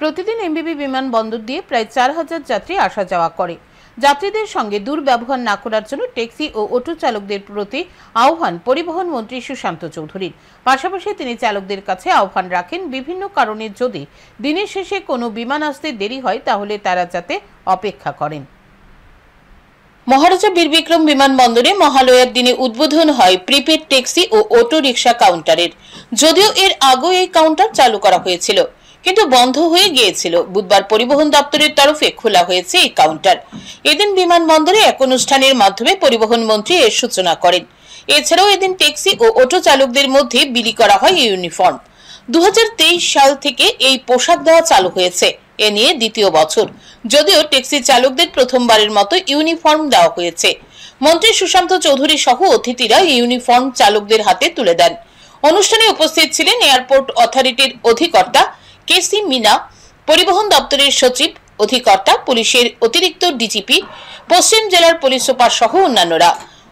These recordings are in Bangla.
প্রতিদিন এমবিবি বিমানবন্দর দিয়ে প্রায় 4000 যাত্রী আসা যাওয়া করে। যাত্রীদের সঙ্গে দুর্ব্যবহার না করার জন্য ট্যাক্সি ও অটো চালকদের প্রতি আহ্বান পরিবহন মন্ত্রী সুশান্ত চৌধুরীর। পাশাপাশি তিনি চালকদের কাছে আহ্বান রাখেন, বিভিন্ন কারণে যদি দিনের শেষে কোনো বিমান আসতে দেরি হয় তাহলে তারা যাতে অপেক্ষা করেন। মহারাজা বীর বিক্রম বিমানবন্দরে মহালয়ার দিনে উদ্বোধন হয় প্রিপেড ট্যাক্সি ও অটো রিক্সা কাউন্টারের। যদিও এর আগেও এই কাউন্টার চালু করা হয়েছিল, কিন্তু বন্ধ হয়ে গিয়েছিল। বুধবার পরিবহন দপ্তরের তরফে খোলা হয়েছে এই কাউন্টার। এদিন বিমানবন্দরে এক অনুষ্ঠানের মাধ্যমে পরিবহন মন্ত্রী এর সূচনা করেন। এছাড়াও এদিন ট্যাক্সি ও অটো চালকদের মধ্যে বিলি করা হয় ইউনিফর্ম। 2023 সাল থেকে এই পোশাক দেওয়া চালু হয়েছে, এ নিয়ে দ্বিতীয় বছর। যদিও ট্যাক্সি চালকদের প্রথমবারের মতো ইউনিফর্ম দেওয়া হয়েছে। মন্ত্রী সুশান্ত চৌধুরী সহ অতিথিরা ইউনিফর্ম চালকদের হাতে তুলে দেন। অনুষ্ঠানে উপস্থিত ছিলেন এয়ারপোর্ট অথরিটির অধিকর্তা কেসি মিনা, পরিবহন দপ্তরের সচিব, অধিকর্তা, পুলিশের অতিরিক্ত ডিজিপি, পশ্চিম জেলার পুলিশ সুপার সহ অন্যান্যরা।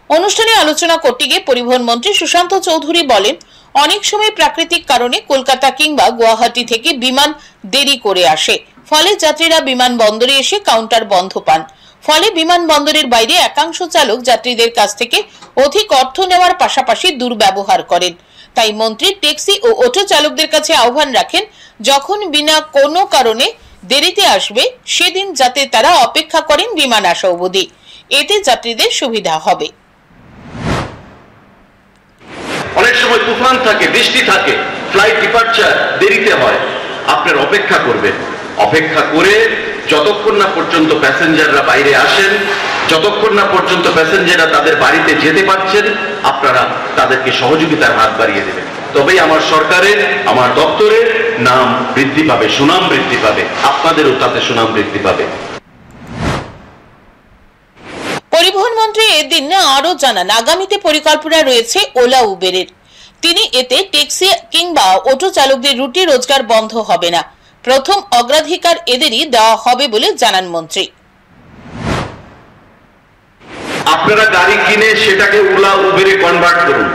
অনুষ্ঠানে আলোচনা করতে গিয়ে পরিবহন মন্ত্রী সুশান্ত চৌধুরী বলেন, অনেক সময় প্রাকৃতিক কারণে কলকাতা কিংবা গুয়াহাটি থেকে বিমান দেরি করে আসে, ফলে যাত্রীরা বিমানবন্দরে এসে কাউন্টার বন্ধ পান। ফলে বিমানবন্দরের বাইরে একাংশ চালক যাত্রীদের কাছ থেকে অধিক অর্থ নেওয়ার পাশাপাশি দুর্ব্যবহার করেন। তাই মন্ত্রী ট্যাক্সি ও অটো চালকদের কাছে আহ্বান রাখেন, যখন বিনা কোনো কারণে দেরিতে আসবে সেদিন যাতে তারা অপেক্ষা করেন বিমান আসা অবধি। এতে যাত্রীদের সুবিধা হবে। অনেক সময় তুফান থাকে, বৃষ্টি থাকে, ফ্লাইট ডিপার্চার দেরিতে হয়, আপনার অপেক্ষা করবেন। অপেক্ষা করে যতক্ষণ না পর্যন্ত প্যাসেঞ্জাররা বাইরে আসেন, যতক্ষণ না পর্যন্ত প্যাসেঞ্জাররা তাদের বাড়িতে যেতে পারছেন, আপনারা তাদেরকে সহযোগিতার হাত বাড়িয়ে দেবেন। তবেই আমার সরকারের, আমার দপ্তরের নাম বৃদ্ধি পাবে, সুনাম বৃদ্ধি পাবে, আপনাদেরও তাতে সুনাম বৃদ্ধি পাবে। পরিবহন মন্ত্রী এদিন আরো জানান, আগামীতে পরিকল্পনা রয়েছে ওলা উবেরের। তিনি এতে ট্যাক্সি কিংবা অটো চালকদের রুটি রোজগার বন্ধ হবে না, প্রথম অগ্রাধিকার এদেরই দেওয়া হবে বলে জানান মন্ত্রী। আপনারা গাড়ি কিনে সেটাকে ওলা উবেরে কনভার্ট করুন।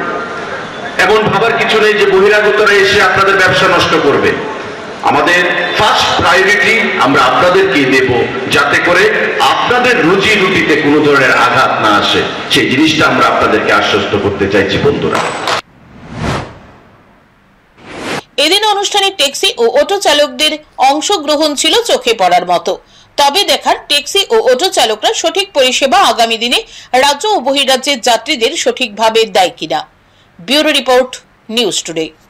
এমন ভাবার কিছু নেই যে বহিরাগতরা এসে আপনাদের ব্যবসা নষ্ট করবে। আমাদের ফার্স্ট প্রায়োরিটি আমরা আপনাদেরকে দেব, যাতে করে আপনাদের রুজি রুটিতে কোনো ধরনের আঘাত না আসে। সেই জিনিসটা আমরা আপনাদেরকে আশ্বস্ত করতে চাইছি বন্ধুরা। এদিন অনুষ্ঠানে ট্যাক্সি ও অটো চালকদের অংশগ্রহণ ছিল চোখে পড়ার মতো। তবে দেখার ট্যাক্সি ও অটো চালকরা সঠিক পরিষেবা আগামী দিনে রাজ্য ও বহিরাজ্যের যাত্রীদের সঠিকভাবে দেয় কিনা। Bureau report, news today.